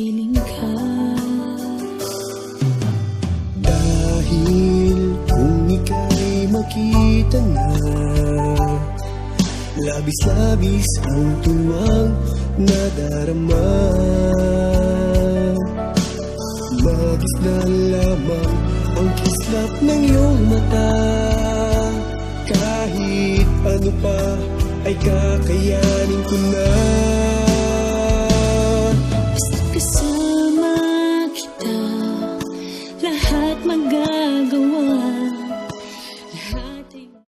piling ka. Dahil kung ika'y makita na, labis-labis ang tuwang nadarama. Magis na lamang ang kislap ng iyong mata. Kahit ano pa ay kakayanin ko na. Basta kasama kita, lahat mag